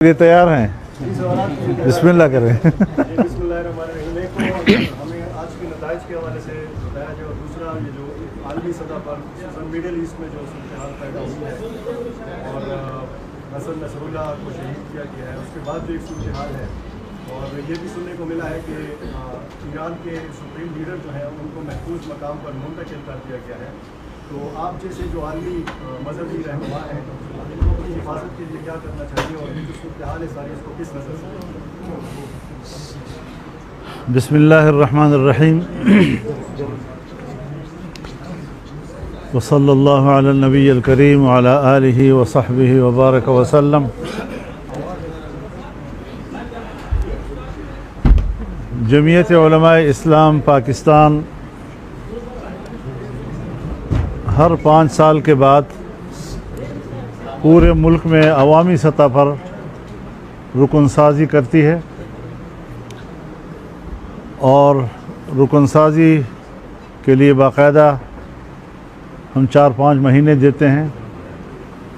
ये तैयार हैं? बिस्मिल्लाह करें। हमें आज के नताइज के हवाले से बताया जाए और दूसरा ये जो आलमी सतह पर मिडिल ईस्ट में जो सूरत पैदा हुई है और हसन नसरुल्लाह को शहीद किया गया है, उसके बाद जो एक सूरत हाल है और ये भी सुनने को मिला है कि ईरान के सुप्रीम लीडर जो हैं उनको महफूज मकाम पर मुंतकिल कर दिया गया है। तो आप जैसे जो आलमी मजहबी रहनुमा हैं इनको अपनी हिफाजत के लिए क्या करना चाहिए और ये जो सूरत हाल है सारी इसको किस नज़र से? बिस्मिल्लाहिर्रहमानिर्रहीम व सल्लल्लाहु अला नबिय्यिल करीम व अला आलिहि व सहबिहि व बारक व सल्लम। जमीयत उलमाए इस्लाम पाकिस्तान हर 5 साल के बाद पूरे मुल्क में अवामी सतह पर रुकन साजी करती है और रुकन साजी के लिए बाकायदा हम 4-5 महीने देते हैं।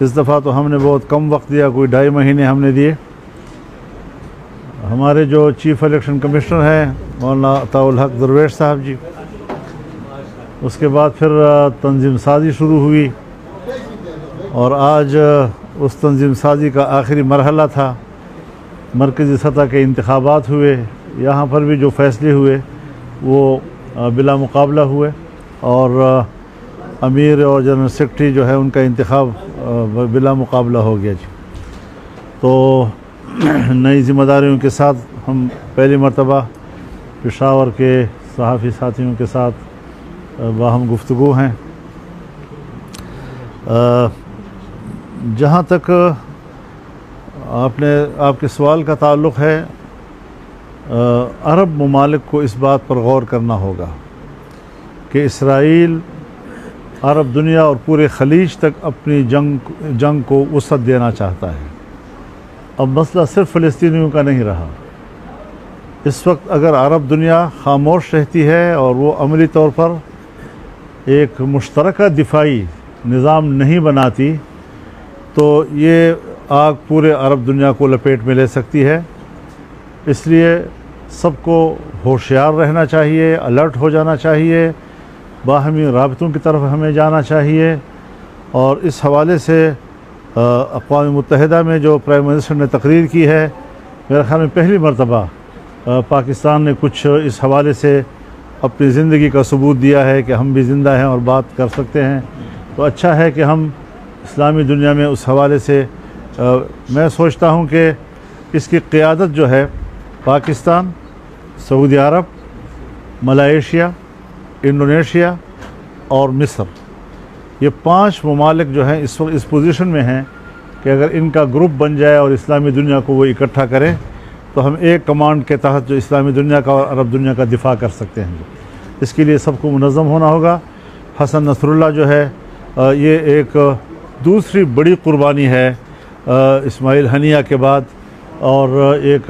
इस दफ़ा तो हमने बहुत कम वक्त दिया, कोई 2.5 महीने हमने दिए। हमारे जो चीफ़ इलेक्शन कमिश्नर हैं मौलाना अताउल हक दरवेश साहब जी, उसके बाद फिर तंजीम साजी शुरू हुई और आज उस तंजीम साजी का आखिरी मरहला था। मरकज़ी सतह के इंतखाबात हुए, यहाँ पर भी जो फ़ैसले हुए वो बिला मुकाबला हुए और अमीर और जनरल सेक्रेटरी जो है उनका इंतखाब बिला मुकाबला हो गया जी। तो नई ज़िम्मेदारियों के साथ हम पहली मरतबा पेशावर के सहाफ़ी साथियों के साथ बाहम गुफ्तगू हैं। जहाँ तक आपके सवाल का ताल्लुक़ है, अरब ममालिक को इस बात पर गौर करना होगा कि इसराइल अरब दुनिया और पूरे खलीज तक अपनी जंग को वसअत देना चाहता है। अब मसला सिर्फ फ़लस्तीनियों का नहीं रहा। इस वक्त अगर अरब दुनिया खामोश रहती है और वो अमली तौर पर एक मुश्तरका दिफाई निज़ाम नहीं बनाती तो ये आग पूरे अरब दुनिया को लपेट में ले सकती है। इसलिए सबको होशियार रहना चाहिए, अलर्ट हो जाना चाहिए, बाहमी राबतों की तरफ हमें जाना चाहिए। और इस हवाले से अक़वाम मुत्तहिदा में जो प्राइम मिनिस्टर ने तकरीर की है, मेरे ख़्याल में पहली मरतबा पाकिस्तान ने कुछ इस हवाले से अपनी ज़िंदगी का सबूत दिया है कि हम भी ज़िंदा हैं और बात कर सकते हैं। तो अच्छा है कि हम इस्लामी दुनिया में उस हवाले से मैं सोचता हूँ कि इसकी क़ियादत जो है पाकिस्तान, सऊदी अरब, मलेशिया, इंडोनेशिया और मिस्र, ये 5 ममालिक जो हैं इस वक्त इस पोजीशन में हैं कि अगर इनका ग्रुप बन जाए और इस्लामी दुनिया को वो इकट्ठा करें तो हम एक कमांड के तहत जो इस्लामी दुनिया का और अरब दुनिया का दिफा कर सकते हैं। इसके लिए सबको मुनज़्ज़म होना होगा। हसन नसरुल्लाह जो है ये एक दूसरी बड़ी कुर्बानी है इस्माइल हनिया के बाद और एक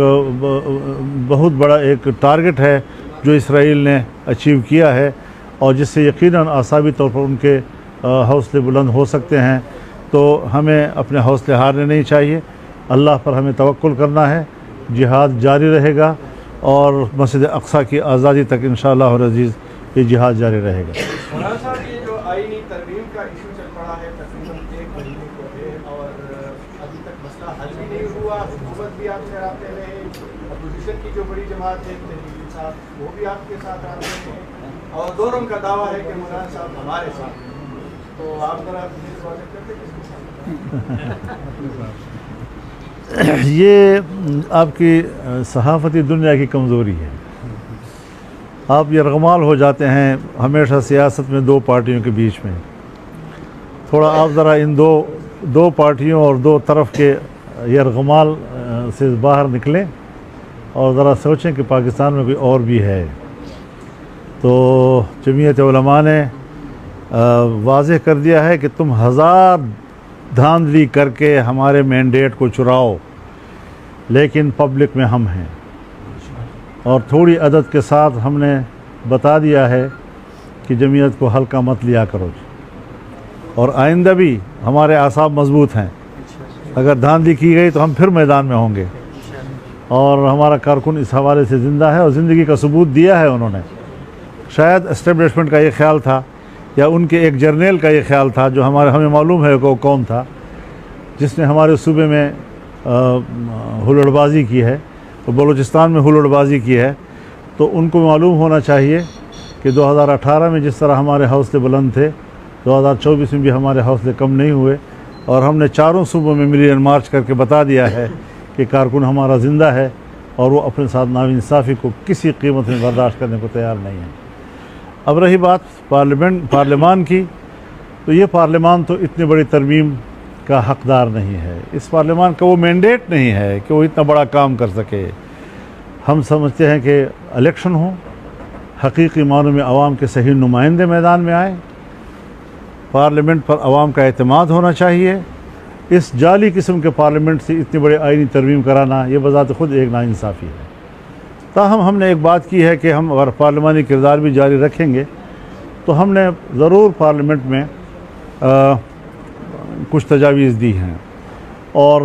बहुत बड़ा एक टारगेट है जो इसराइल ने अचीव किया है और जिससे यकीनन आसाबी तौर पर उनके हौसले बुलंद हो सकते हैं। तो हमें अपने हौसले हारने नहीं चाहिए, अल्लाह पर हमें तवक्कुल करना है। जिहाद जारी रहेगा और मस्जिद अक़सा की आज़ादी तक इंशाअल्लाह अज़ीज़ ये जिहाद जारी रहेगा। मौलाना साहब, ये जो आईनी तरमीम का इशू चल पड़ा है तकरीबन 1 महीने को है और अभी तक मसला हल भी नहीं हुआ। हुकूमत भी आपसे आते रहे, अपोजिशन की जो बड़ी जमात है तहरीक इंसाफ वो भी आपके साथ आते हैं और दोनों का दावा है कि मौलाना साहब हमारे साथ हैं। तो आप ज़रा स्वागत करते हैं किसके साथ? ये आपकी सहाफ़ती दुनिया की कमज़ोरी है। आप यरगमाल हो जाते हैं हमेशा सियासत में 2 पार्टियों के बीच में। थोड़ा आप ज़रा इन दो पार्टियों और 2 तरफ के यरगमाल से बाहर निकलें और ज़रा सोचें कि पाकिस्तान में कोई और भी है। तो जमीयत उलमा ने वाज़ेह कर दिया है कि तुम 1000 धांधली करके हमारे मैंडेट को चुराओ, लेकिन पब्लिक में हम हैं। और थोड़ी अदद के साथ हमने बता दिया है कि जमीयत को हल्का मत लिया करो और आइंदा भी हमारे आसाब मजबूत हैं। अगर धांधली की गई तो हम फिर मैदान में होंगे। और हमारा कारकुन इस हवाले से ज़िंदा है और ज़िंदगी का सबूत दिया है उन्होंने। शायद एस्टेब्लिशमेंट का ये ख्याल था या उनके एक जर्नल का ये ख्याल था, जो हमें मालूम है वो कौन था जिसने हमारे सूबे में हुल्लड़बाजी की है, तो बलूचिस्तान में हुल्लड़बाजी की है। तो उनको मालूम होना चाहिए कि 2018 में जिस तरह हमारे हौसले बुलंद थे, 2024 में भी हमारे हौसले कम नहीं हुए और हमने चारों सूबों में मिलियन मार्च करके बता दिया है कि कारकुन हमारा ज़िंदा है और वो अपने साथ नाइंसाफ़ी को किसी कीमत में बर्दाश्त करने को तैयार नहीं है। अब रही बात पार्लियामान की, तो ये पार्लियामान तो इतनी बड़ी तरमीम का हकदार नहीं है। इस पार्लियामान का वो मैंडेट नहीं है कि वो इतना बड़ा काम कर सके। हम समझते हैं कि इलेक्शन हो, हकीकी मानों में आवाम के सही नुमाइंदे मैदान में आए, पार्लियामेंट पर आवाम का एतमाद होना चाहिए। इस जाली किस्म के पार्लियामेंट से इतनी बड़ी आइनी तरमीम कराना ये बज़ात ख़ुद एक नाइंसाफ़ी है। ताहम हमने एक बात की है कि हम अगर पार्लिमानी किरदार भी जारी रखेंगे तो हमने ज़रूर पार्लियामेंट में कुछ तजावीज़ दी हैं और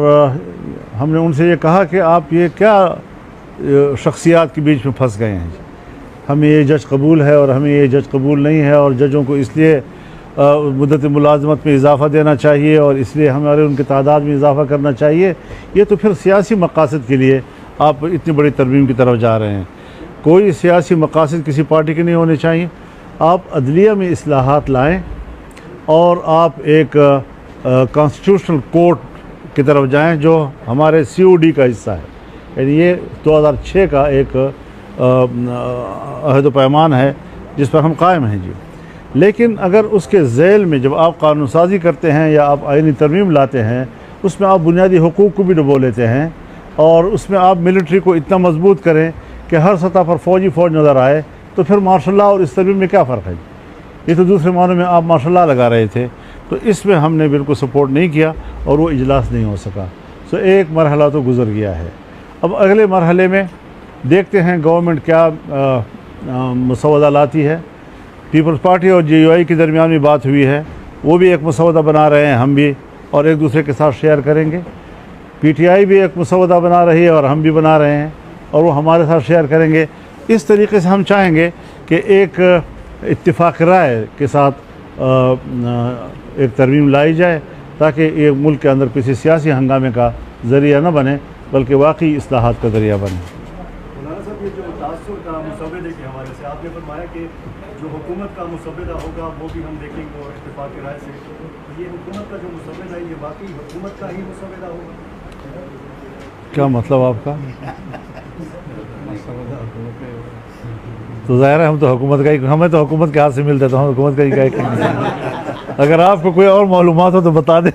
हमने उनसे ये कहा कि आप ये क्या शख्सियात के बीच में फंस गए हैं। हमें ये जज कबूल है और हमें ये जज कबूल नहीं है और जजों को इसलिए मुद्दत मुलाजमत में इजाफ़ा देना चाहिए और इसलिए हमारे उनकी तादाद में इजाफ़ा करना चाहिए। ये तो फिर सियासी मकासद के लिए आप इतनी बड़ी तरमीम की तरफ जा रहे हैं। कोई सियासी मकासद किसी पार्टी के नहीं होने चाहिए। आप अदलिया में इस्लाहात लाएँ और आप एक कॉन्स्टिट्यूशनल कोर्ट की तरफ जाएं जो हमारे COD का हिस्सा है। यानी ये 2006 का एक अहद पैमान है जिस पर हम कायम हैं जी। लेकिन अगर उसके ज़ैल में जब आप कानून साज़ी करते हैं या आप आइनी तरमीम लाते हैं, उसमें आप बुनियादी हुकूक़ को भी डुबो लेते हैं और उसमें आप मिलिट्री को इतना मजबूत करें कि हर सतह पर फ़ौज नज़र आए, तो फिर मार्शल लॉ और इस तरमीम में क्या फ़र्क है? ये तो दूसरे मानों में आप मार्शल लॉ लगा रहे थे। तो इसमें हमने बिल्कुल सपोर्ट नहीं किया और वो इजलास नहीं हो सका। सो एक मरहला तो गुज़र गया है। अब अगले मरहले में देखते हैं गवर्नमेंट क्या मसौदा लाती है। पीपल्स पार्टी और GUI के दरमियान भी बात हुई है, वो भी एक मसौदा बना रहे हैं हम भी, और एक दूसरे के साथ शेयर करेंगे। PTI भी एक मसौदा बना रही है और हम भी बना रहे हैं और वो हमारे साथ शेयर करेंगे। इस तरीके से हम चाहेंगे कि एक इत्तिफाक राय के साथ एक तरमीम लाई जाए ताकि ये मुल्क के अंदर किसी सियासी हंगामे का ज़रिया न बने बल्कि वाकई इस्लाहात का ज़रिया बने। मौलाना साहब, ये जो तासुर का मुसव्वदे के हवाले से आपने फरमाया कि जो हुकूमत का मुसव्वदा होगा वो भी हम देखेंगे और इत्तिफाक की राय से, तो ये हुकूमत का जो मुसव्वदा है ये वाकई हुकूमत का ही मुसव्वदा होगा? क्या मतलब आपका? तो ज़ाहिर है हम तो हुकूमत का ही, हमें तो हुकूमत के हाथ से मिलता है तो हम हुकूमत का ही कहेंगे। अगर आपको कोई और मालूमात हो तो बता दें।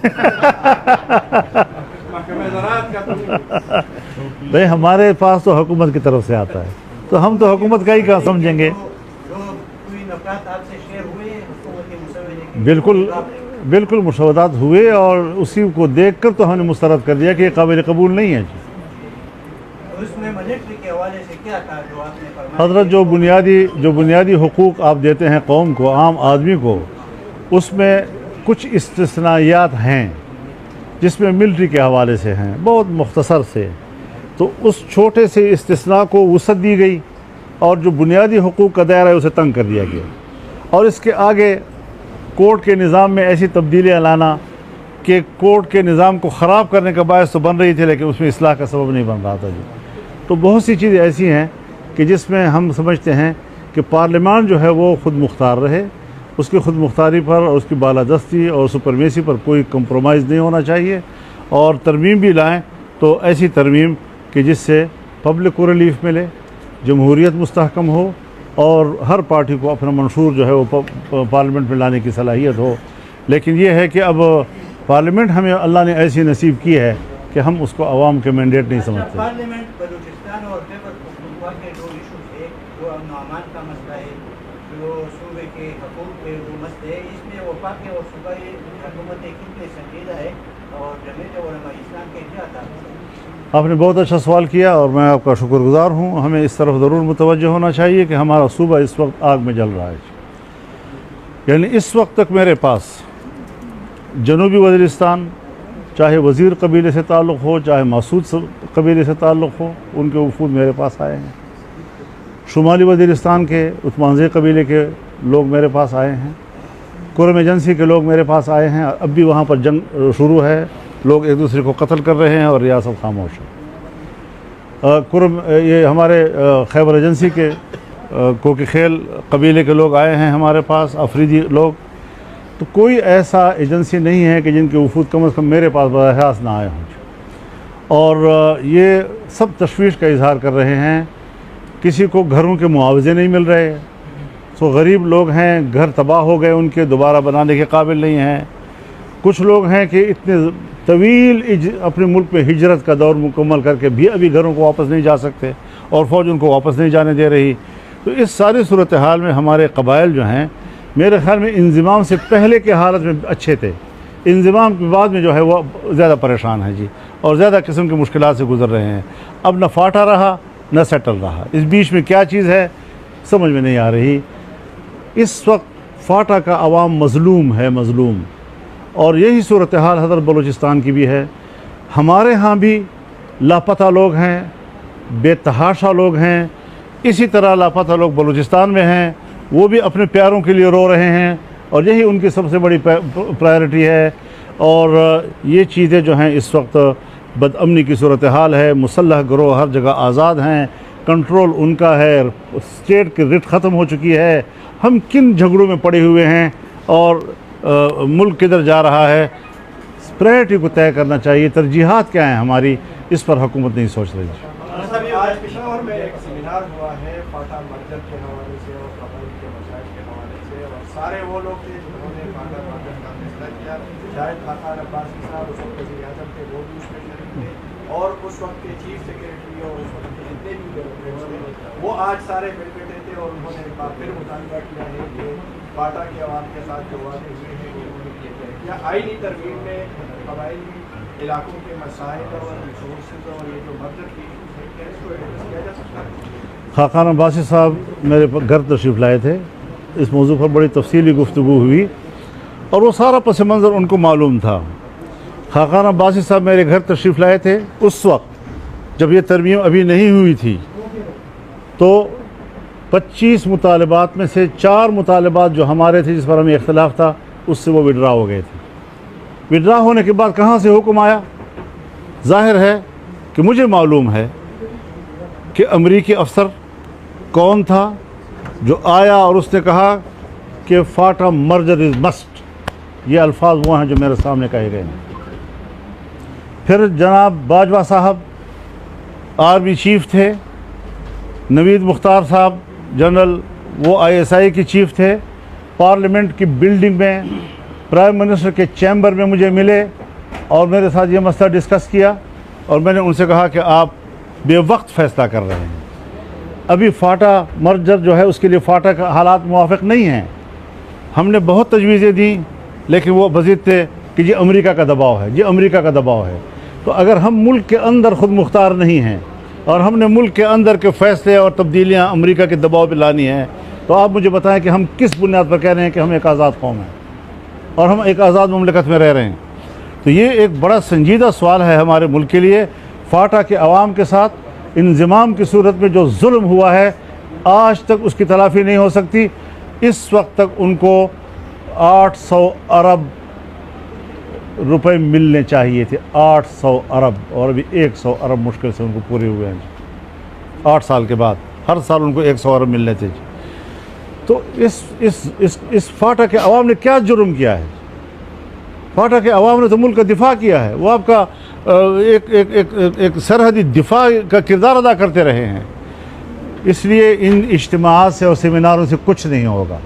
भाई हमारे पास तो हुकूमत की तरफ से आता है तो हम तो हुकूमत का ही कहाँ समझेंगे। बिल्कुल मुशवरात हुए और उसी को देख कर तो हमने मुस्तरद कर दिया कि ये काबिल कबूल नहीं है जी। हज़रत जो बुनियादी हुकूक आप देते हैं कौम को, आम आदमी को, उसमें कुछ इस्तिस्नायात हैं जिसमें मिलिट्री के हवाले से हैं, बहुत मुख्तसर से। तो उस छोटे से इस्तिस्ना को वसअत दी गई और जो बुनियादी हुकूक का दायरा है उसे तंग कर दिया गया। और इसके आगे कोर्ट के निज़ाम में ऐसी तब्दीलियाँ लाना कि कोर्ट के निज़ाम को ख़राब करने का बायस तो बन रही थी लेकिन उसमें इस्लाह का सबब नहीं बन रहा था जी। तो बहुत सी चीज़ें ऐसी हैं कि जिसमें हम समझते हैं कि पार्लियामान जो है वो ख़ुद मुख्तार रहे, उसकी ख़ुद मुख्तारी पर और उसकी बालादस्ती और सुपरमेसी पर कोई कंप्रोमाइज़ नहीं होना चाहिए। और तरमीम भी लाएँ तो ऐसी तरमीम कि जिससे पब्लिक को रिलीफ मिले, जमहूरियत मुस्तहकम हो और हर पार्टी को अपना मंशूर जो है वो पार्लियामेंट में लाने की सलाहियत हो। लेकिन ये है कि अब पार्लियामेंट हमें अल्लाह ने ऐसी नसीब की है कि हम उसको अवाम के मैंडेट नहीं समझते। पार्लियामेंट बलूचिस्तान और खैबर पख्तूनख्वा के दो इशूज़ है, जो अमन का मसला है, जो सूबे के हकूक़ के जो मसले है, इसमें वफाक और सूबाई हुकूमत कितने संजीदा है और जमीयत उलमा इस्लाम के क्या ताक़त? आपने बहुत अच्छा सवाल किया और मैं आपका शुक्रगुज़ार हूँ। हमें इस तरफ ज़रूर मुतवज्जह होना चाहिए कि हमारा सूबा इस वक्त आग में जल रहा है। यानी इस वक्त तक मेरे पास जनूबी वज़ीरिस्तान, चाहे वज़ीर कबीले से ताल्लुक़ हो, चाहे मासूद कबीले से ताल्लुक़ हो, उनके वफूद मेरे पास आए हैं। शुमाली वज़ीरिस्तान के उस्मानज़ई कबीले के लोग मेरे पास आए हैं। कुरम एजेंसी के लोग मेरे पास आए हैं। अब भी वहाँ पर जंग शुरू है, लोग एक दूसरे को कत्ल कर रहे हैं और रियासत खामोश है। ये हमारे खैबर एजेंसी के कोकी खेल कबीले के लोग आए हैं हमारे पास, अफरीदी लोग। तो कोई ऐसा एजेंसी नहीं है कि जिनके वफूद कम अज़ कम मेरे पास बराह रास्त ना आए हों। और ये सब तशवीश का इजहार कर रहे हैं। किसी को घरों के मुआवजे नहीं मिल रहे, तो गरीब लोग हैं, घर तबाह हो गए उनके, दोबारा बनाने के काबिल नहीं हैं। कुछ लोग हैं कि इतने तवील अपने मुल्क में हिजरत का दौर मुकम्मल करके भी अभी घरों को वापस नहीं जा सकते और फ़ौज उनको वापस नहीं जाने दे रही। तो इस सारी सूरत हाल में हमारे कबाइल जो हैं, मेरे ख़्याल में इंज़िमाम से पहले के हालत में अच्छे थे, इंज़िमाम के बाद में जो है वो ज़्यादा परेशान है जी, और ज़्यादा किस्म की मुश्किलात से गुज़र रहे हैं। अब न फाटा रहा न सेटल रहा, इस बीच में क्या चीज़ है समझ में नहीं आ रही। इस वक्त फाटा का अवाम मज़लूम है, मज़लूम। और यही सूरत हाल हज़रत बलूचिस्तान की भी है। हमारे यहाँ भी लापता लोग हैं, बेतहाशा लोग हैं। इसी तरह लापता लोग बलूचिस्तान में हैं, वो भी अपने प्यारों के लिए रो रहे हैं और यही उनकी सबसे बड़ी प्रायोरिटी है। और ये चीज़ें जो हैं इस वक्त बदअमनी की सूरत हाल है, मुसल्लह गिरोह हर जगह आज़ाद हैं, कंट्रोल उनका है, स्टेट की रिट ख़त्म हो चुकी है। हम किन झगड़ों में पड़े हुए हैं और मुल्क किधर जा रहा है, प्रायोरिटी को तय करना चाहिए। तरजीहात क्या हैं हमारी, इस पर हुकूमत नहीं सोच रही। आज पेशावर में एक सेमिनार हुआ है फाटा मर्जर के हवाले से और कबाइल के मसाइल के हवाले से, और सारे वो लोग थे जिन्होंने फाटा मर्जर का फैसला किया। शायद खाकान अब्बासी साहब उस वक्त वज़ीर आज़म थे, वो भी उसमें शरीक थे, और उस वक्त के चीफ सेक्रेटरी और उस वक्त के जितने भी डेवलपमेंट्स थे वो आज सारे मिल बैठे थे और उन्होंने एक बार फिर मुतालबा किया है कि फाटा के अवाम के साथ जो वादे हुए हैं वो उन्होंने किए जाए। या आईनी तरमीम में कबायली इलाकों के मसाइल और रिसोर्सेज और ये जो मर्जर की खाकान अब्बासी साहब मेरे घर तशरीफ़ लाए थे, इस मौजू पर बड़ी तफसीली गुफ्तगू हुई और वो सारा पस मंज़र उनको मालूम था। खाकान अब्बासी साहब मेरे घर तशरीफ़ लाए थे उस वक्त जब ये तरमीम अभी नहीं हुई थी। तो 25 मुतालबात में से 4 मुतालबात जो हमारे थे जिस पर हमें इख्तिलाफ था, उससे वो विड्रा हो गए थे। विड्रा होने के बाद कहाँ से हुक्म आया? ज़ाहिर है कि मुझे मालूम है कि अमरीकी अफसर कौन था जो आया और उसने कहा कि फाटा मर्जर इज़ मस्ट। ये अल्फाज वो हैं जो मेरे सामने कहे गए हैं। फिर जनाब बाजवा साहब आर्मी चीफ थे, नवीद मुख्तार साहब जनरल वो ISI के चीफ थे। पार्लियामेंट की बिल्डिंग में प्राइम मिनिस्टर के चैम्बर में मुझे मिले और मेरे साथ ये मसला डिस्कस किया और मैंने उनसे कहा कि आप बेवक्त फ़ैसला कर रहे हैं। अभी फाटा मर्जर जो है उसके लिए फाटा का हालात मुवाफ़िक़ नहीं हैं। हमने बहुत तजवीज़ें दी लेकिन वो मज़ीद थे कि ये अमेरिका का दबाव है, ये अमेरिका का दबाव है। तो अगर हम मुल्क के अंदर ख़ुद मुख्तार नहीं हैं और हमने मुल्क के अंदर के फ़ैसले और तब्दीलियाँ अमेरिका के दबाव पर लानी हैं, तो आप मुझे बताएं कि हम किस बुनियाद पर कह रहे हैं कि हम एक आज़ाद कौम हैं और हम एक आज़ाद ममलिकत में रह रहे हैं। तो ये एक बड़ा संजीदा सवाल है हमारे मुल्क के लिए। फाटा के अवाम के साथ इंज़िमाम की सूरत में जो जुल्म हुआ है आज तक उसकी तलाफ़ी नहीं हो सकती। इस वक्त तक उनको 800 अरब रुपए मिलने चाहिए थे, 800 अरब, और अभी 100 अरब मुश्किल से उनको पूरे हुए हैं। 8 साल के बाद हर साल उनको 100 अरब मिलने थे। तो इस फाटा के अवाम ने क्या जुर्म किया है? फाटा के अवाम ने तो मुल्क का दिफा किया है। वो आपका एक सरहदी दिफा का किरदार अदा करते रहे हैं। इसलिए इन इज्तिमाआत से और सेमिनारों से कुछ नहीं होगा।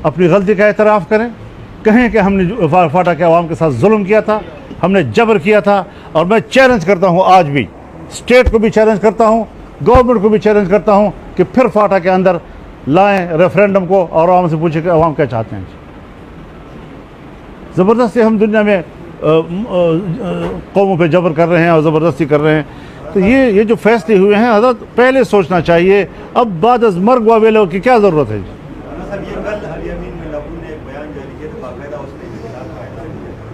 अपनी गलती का एतराफ़ करें, कहें कि हमने फाटा के अवाम के साथ जुल्म किया था, हमने जबर किया था। और मैं चैलेंज करता हूँ, आज भी स्टेट को भी चैलेंज करता हूँ, गवर्नमेंट को भी चैलेंज करता हूँ कि फिर फाटा के अंदर लाएं रेफरेंडम को और आवाम से पूछे कि अवाम क्या चाहते हैं। ज़बरदस्ती हम दुनिया में कौमों पे जबर कर रहे हैं और ज़बरदस्ती कर रहे हैं। तो ये जो फैसले हुए हैं हज़रत पहले सोचना चाहिए। अब बाद अज़ मर्ग व वेलो की क्या ज़रूरत है? ये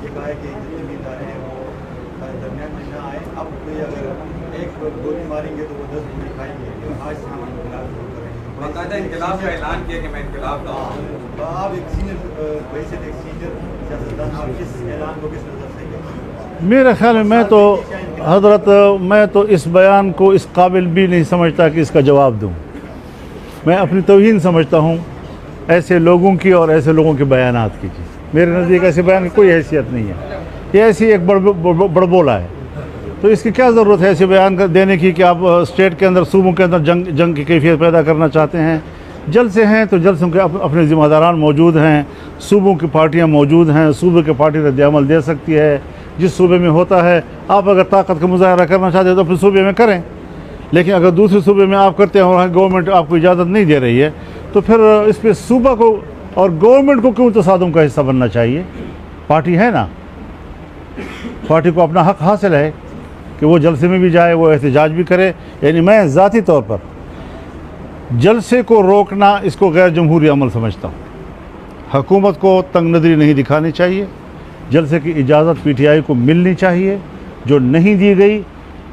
कहा है कि जितने भी इदारे हैं वो गोली मारेंगे तो वो 10 गोली खाएंगे। आज से हम इनकलाब शुरू करेंगे। बाकायदा इनकलाब का ऐलान किया कि मैं इनकलाब का आप एक सीनियर वैसे एक सीनियर सियासतदान, आप किस ऐलान को किस नज़र से देखें? मेरे ख्याल में मैं तो हजरत मैं तो इस बयान को इस काबिल भी नहीं समझता कि इसका जवाब दूं। मैं अपनी तौहीन समझता हूं ऐसे लोगों की और ऐसे लोगों के बयानात की। मेरे नज़दीक ऐसे बयान की कोई हैसियत नहीं है। ये ऐसी एक बड़बोला है, तो इसकी क्या ज़रूरत है ऐसे बयान कर देने की कि आप स्टेट के अंदर, सूबों के अंदर जंग की कैफियत पैदा करना चाहते हैं। जलसे हैं तो जलसों के अपने ज़िम्मेदारान मौजूद हैं, सूबों की पार्टियां मौजूद हैं, सूबे की पार्टी रद्द-ए-अमल दे सकती है। जिस सूबे में होता है, आप अगर ताकत का मुजाहरा करना चाहते हैं तो अपने सूबे में करें, लेकिन अगर दूसरे सूबे में आप करते हैं और गवर्नमेंट आपको इजाज़त नहीं दे रही है तो फिर इस पर सूबा को और गवर्नमेंट को क्यों तसादुम का हिस्सा बनना चाहिए? पार्टी है ना, पार्टी को अपना हक हासिल है कि वो जलसे में भी जाए, वो एहतजाज भी करे। यानी मैं ज़ाती तौर पर जलसे को रोकना इसको गैर जमहूरी अमल समझता हूँ। हुकूमत को तंग नज़री नहीं दिखानी चाहिए। जलसे की इजाज़त PTI को मिलनी चाहिए, जो नहीं दी गई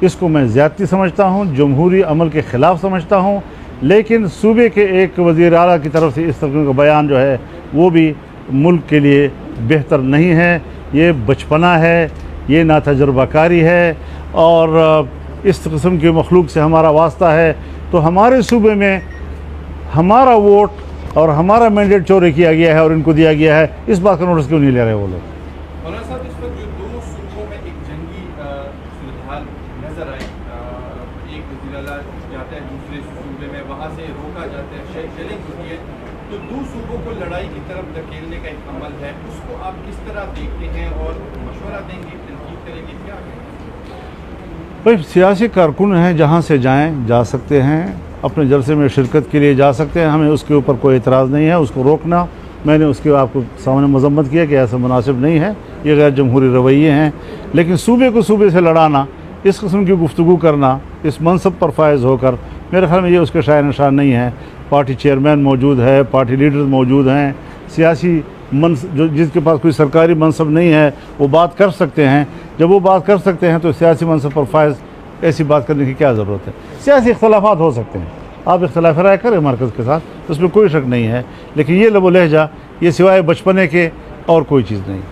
इसको मैं ज़्यादती समझता हूँ, जमहूरी अमल के ख़िलाफ़ समझता हूँ। लेकिन सूबे के एक वज़ीर आला की तरफ से इस तरह का बयान जो है वो भी मुल्क के लिए बेहतर नहीं है। ये बचपना है, ये नातजुर्बाकारी है और इस किस्म की मखलूक से हमारा वास्ता है। तो हमारे सूबे में हमारा वोट और हमारा मैंडेट चोरी किया गया है और इनको दिया गया है, इस बात का नोटिस क्यों नहीं ले रहे वो लोग? मौलाना साहब, इस वक्त जो दो सूबों में एक जंगी सूरत नजर आई, एक वज़ीर आला जाता है दूसरे सूबे में, वहाँ से रोका जाता है, शेलिंग होती है, तो दो सूबों को लड़ाई की तरफ धकेलने का एक अमल है, उसको आप किस तरह देखते हैं और मशवरा देंगे, तनकीद करेंगे, क्या करेंगे? भाई सियासी कारकुन हैं, जहाँ से जाएं जा सकते हैं, अपने जलसे में शिरकत के लिए जा सकते हैं, हमें उसके ऊपर कोई एतराज़ नहीं है। उसको रोकना, मैंने उसके आपको सामने मजम्मत किया कि ऐसा मुनासिब नहीं है, ये गैर जमहूरी रवैये हैं। लेकिन सूबे को सूबे से लड़ाना, इस किस्म की गुफ्तगू करना, इस मनसब पर फायज़ होकर, मेरे ख्याल में ये उसके शायर निशान नहीं है। पार्टी चेयरमैन मौजूद है, पार्टी लीडर्स मौजूद हैं, सियासी जो जिसके पास कोई सरकारी मनसब नहीं है वो बात कर सकते हैं। जब वो बात कर सकते हैं तो सियासी मनसब पर फायज़ ऐसी बात करने की क्या ज़रूरत है? सियासी इख्तलाफात हो सकते हैं, आप इख्तलाफ राय करें मरकज़ के साथ, उसमें कोई शक नहीं है, लेकिन ये लब लहजा ये सिवाय बचपने के और कोई चीज़ नहीं।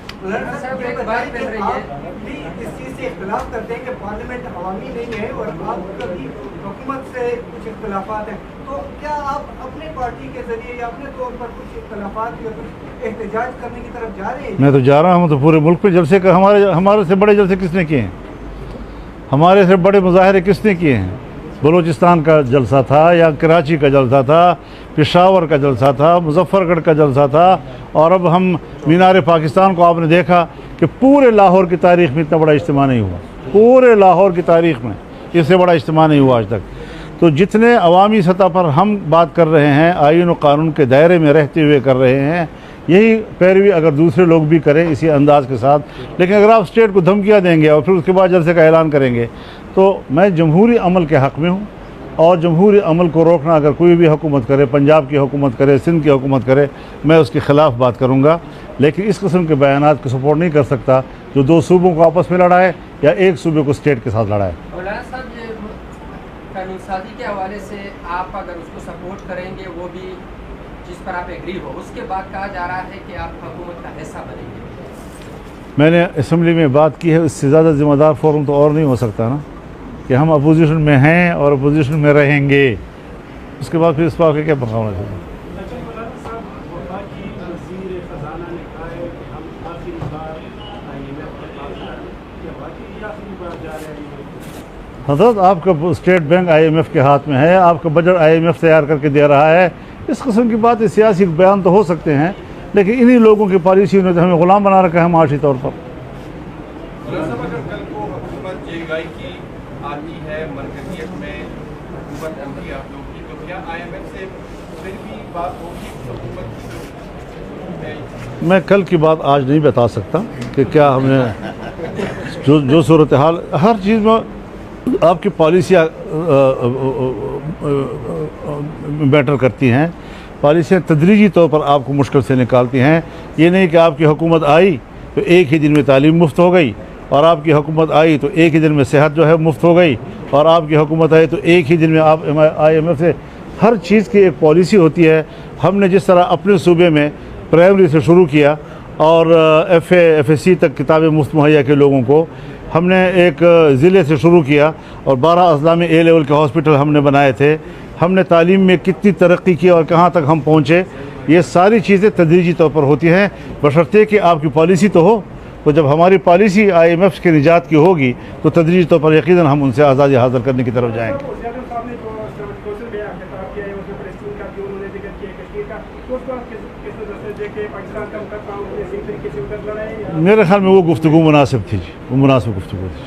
इस चीज़ से इख्तलाफ करते हैं कि पार्लियामेंट अवामी नहीं है और आप कभी हुकूमत से कुछ इख्तलाफात हैं, तो क्या आप अपने पार्टी के जरिए या अपने तौर पर कुछ इख्तलाफात या कुछ एहतजाज करने की तरफ जा रहे हैं? मैं तो जा रहा हूँ, तो पूरे मुल्क पे जलसे का हमारे से बड़े जलसे किसने किए हैं? हमारे से बड़े मुजाहरे किसने किए हैं? बलूचिस्तान का जलसा था या कराची का जलसा था, पेशावर का जलसा था, मुजफ्फरगढ़ का जलसा था, और अब हम मीनार पाकिस्तान को आपने देखा कि पूरे लाहौर की तारीख़ में इतना बड़ा इज्तिमा नहीं हुआ, पूरे लाहौर की तारीख़ में इससे बड़ा इज्तिमा नहीं हुआ आज तक। तो जितने अवामी सतह पर हम बात कर रहे हैं, आईन और कानून के दायरे में रहते हुए कर रहे हैं, यही पैरवी अगर दूसरे लोग भी करें इसी अंदाज के साथ। लेकिन अगर आप स्टेट को धमकियाँ देंगे और फिर उसके बाद जलसे का ऐलान करेंगे, तो मैं जमहूरी अमल के हक़ में हूँ, और जमहूरी अमल को रोकना अगर कोई भी हुकूमत करे, पंजाब की हुकूमत करे, सिंध की हुकूमत करे, मैं उसके ख़िलाफ़ बात करूँगा। लेकिन इस किस्म के बयानात को सपोर्ट नहीं कर सकता जो दो सूबों को आपस में लड़ाए या एक सूबे को स्टेट के साथ लड़ाए। मौलाना साहब, ये कानून साजी के हवाले से आप अगर उसको सपोर्ट करेंगे, वो भी जिस पर आप एग्री हो, उसके बाद कहा जा रहा है कि आप हुकूमत का हिस्सा बनेंगे। मैंने असम्बली में बात की है, इससे ज़्यादा ज़िम्मेदार फोरम तो और नहीं हो सकता ना, कि हम अपोजिशन में हैं और अपोजिशन में रहेंगे, उसके बाद फिर इस बात का क्या बखाना चाहिए? हजरत, आपका स्टेट बैंक IMF के हाथ में है, आपका बजट IMF तैयार करके दे रहा है। इस किस्म की बातें, सियासी बयान तो हो सकते हैं, लेकिन इन्हीं लोगों की पॉलिसी ने तो हमें ग़ुलाम बना रखा है माशी तौर पर। अगर कल को हुकूमत JY की आती है, मरकज़ियत में हुकूमत आती है आप लोग की, तो क्या IMF से फिर भी बात होगी हुकूमत की? मैं कल की बात आज नहीं बता सकता कि क्या हमने जो सूरत हाल, हर चीज़ में आपकी पॉलिसियाँ मैटर करती हैं। पॉलिसियाँ तदरीजी तौर पर आपको मुश्किल से निकालती हैं। ये नहीं कि आपकी हुकूमत आई तो एक ही दिन में तालीम मुफ्त हो गई, और आपकी हुकूमत आई तो एक ही दिन में सेहत जो है मुफ्त हो गई, और आपकी हुकूमत है तो एक ही दिन में आप IMF से हर चीज़ की एक पॉलिसी होती है। हमने जिस तरह अपने सूबे में प्राइमरी से शुरू किया और FA FSC तक किताबें मुफ्त मुहैया के लोगों को, हमने एक ज़िले से शुरू किया और 12 अजला में A लेवल के हॉस्पिटल हमने बनाए थे। हमने तालीम में कितनी तरक्की की और कहाँ तक हम पहुँचे, ये सारी चीज़ें तदरीजी तौर पर होती हैं, बशर्ते कि आपकी पॉलिसी तो हो। तो जब हमारी पॉलिसी IMF के निजात की होगी तो तदरीजी तौर पर यकीनन हम उनसे आज़ादी हासिल करने की तरफ जाएंगे। मेरे ख्याल में वो गुफ्तगू मुनासिब थी, वो मुनासिब गुफ्तगू थी।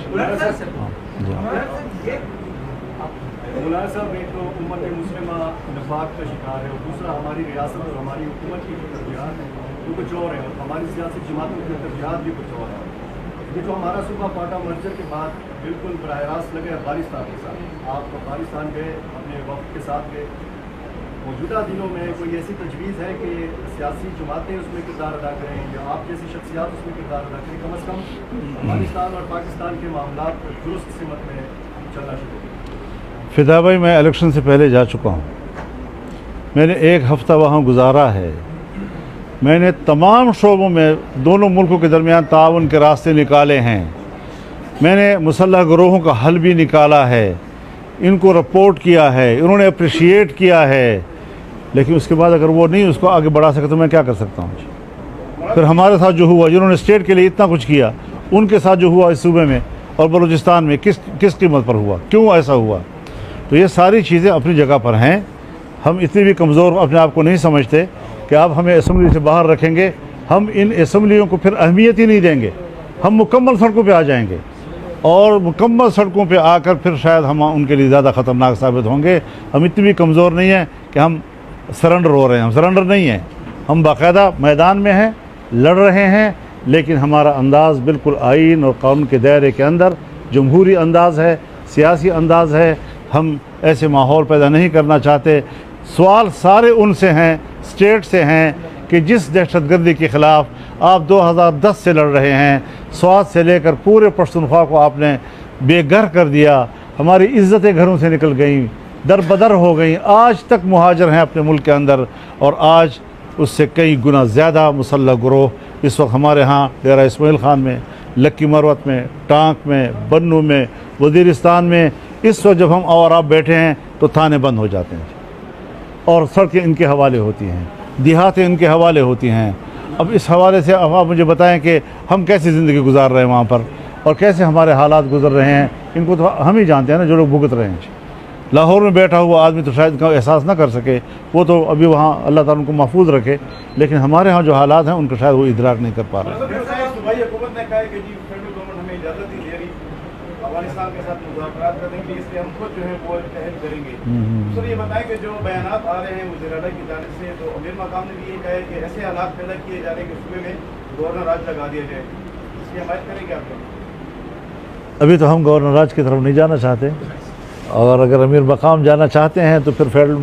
मौलाना साहब, एक तो उम्मत मुस्लिमा नफाक का शिकार है और दूसरा हमारी रियासत और हमारी हुकूमत की तरजीहात वो कुछ और है और हमारी सियासी जमातों की तरजीहात भी कुछ और है। ये जो हमारा सूबा पाटा मर्जर के बाद बिल्कुल बराह रास्त लगे अफगानिस्तान के साथ, आप अफगानिस्तान गए, अपने वक्त के साथ गए, मौजूदा दिनों में कोई ऐसी तजवीज़ है कि सियासी जमातें उसमें किरदार अदा करें या आप जैसी शख्सियात उसमें किरदार अदा करें, कम अज़ कम अफगानिस्तान और पाकिस्तान के मामला दुरुस्त सिमत में चलना शुरू करें? फिदा भाई, मैं इलेक्शन से पहले जा चुका हूँ, मैंने 1 हफ़्ता वहाँ गुजारा है। मैंने तमाम शोबों में दोनों मुल्कों के दरमियान ताउन के रास्ते निकाले हैं। मैंने मुसल्लह गिरोहों का हल भी निकाला है, इनको रिपोर्ट किया है, इन्होंने अप्रिशिएट किया है, लेकिन उसके बाद अगर वो नहीं उसको आगे बढ़ा सके तो मैं क्या कर सकता हूँ। फिर हमारे साथ जो हुआ, जिन्होंने स्टेट के लिए इतना कुछ किया, उनके साथ जो हुआ इस सूबे में और बलूचिस्तान में किस कीमत पर हुआ, क्यों ऐसा हुआ। तो ये सारी चीज़ें अपनी जगह पर हैं। हम इतनी भी कमज़ोर अपने आप को नहीं समझते कि आप हमें असम्बली से बाहर रखेंगे। हम इन असम्बलियों को फिर अहमियत ही नहीं देंगे, हम मुकम्मल सड़कों पे आ जाएंगे और मुकम्मल सड़कों पे आकर फिर शायद हम उनके लिए ज़्यादा ख़तरनाक साबित होंगे। हम इतनी भी कमज़ोर नहीं हैं कि हम सरेंडर हो रहे हैं, हम सरेंडर नहीं हैं, हम बाकायदा मैदान में हैं, लड़ रहे हैं, लेकिन हमारा अंदाज़ बिल्कुल आइन और कानून के दायरे के अंदर जमहूरी अंदाज़ है, सियासी अंदाज़ है। हम ऐसे माहौल पैदा नहीं करना चाहते। सवाल सारे उनसे हैं, स्टेट से हैं कि जिस दहशतगर्दी के ख़िलाफ़ आप 2010 से लड़ रहे हैं, स्वात से लेकर पूरे पश्तूनख्वा को आपने बेघर कर दिया, हमारी इज़्ज़तें घरों से निकल गईं, दर बदर हो गई, आज तक मुहाजिर हैं अपने मुल्क के अंदर और आज उससे कई गुना ज़्यादा मुसल्लह गिरोह इस वक्त हमारे यहाँ डेरा इस्माइल ख़ान में, लक्की मरवत में, टांक में, बन्नू में, वज़ीरिस्तान में इस वक्त जब हम और आप बैठे हैं तो थाने बंद हो जाते हैं और सड़कें इनके हवाले होती हैं, देहातें इनके हवाले होती हैं। अब इस हवाले से अब आप मुझे बताएं कि हम कैसी ज़िंदगी गुजार रहे हैं वहाँ पर और कैसे हमारे हालात गुजर रहे हैं, इनको तो हम ही जानते हैं ना, जो लोग भुगत रहे हैं। लाहौर में बैठा हुआ आदमी तो शायद इनका एहसास ना कर सके, वो तो अभी वहाँ अल्लाह ताला उनको महफूज रखे, लेकिन हमारे यहाँ जो हालात हैं उनको शायद वो इदराक नहीं कर पा रहे। हुकूमत ने कहा है कि जी फेडरल गवर्नमेंट हमें इजाज़त नहीं दे रही अफगानिस्तान के साथ मुज़ाकरात करने के लिए, इसलिए हम खुद जो है वो पहल करेंगे। सर ये बताएं कि जो बयानात आ रहे हैं वज़ीर आला की जानिब से, तो अमीर मकाम ने भी ये कहा है कि ऐसे हालात पैदा किए जा रहे हैं कि सूबे में गवर्नर राज लगा दिया जाए, इसकी हमायत करेंगे आप लोग? अभी तो हम गवर्नर राज की तरफ नहीं जाना चाहते और अगर अमीर मकाम जाना चाहते हैं तो फिर फेडरल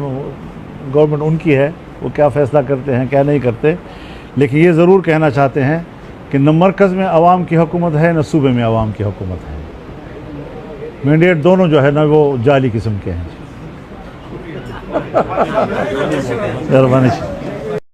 गवर्नमेंट उनकी है, वो क्या फ़ैसला करते हैं क्या नहीं करते। लेकिन ये ज़रूर कहना चाहते हैं कि न मरकज़ में आवाम की हुकूमत है न सूबे में आवाम की हुकूमत है। मैंडेट दोनों जो है ना वो जाली किस्म के हैं। मेहरबानी।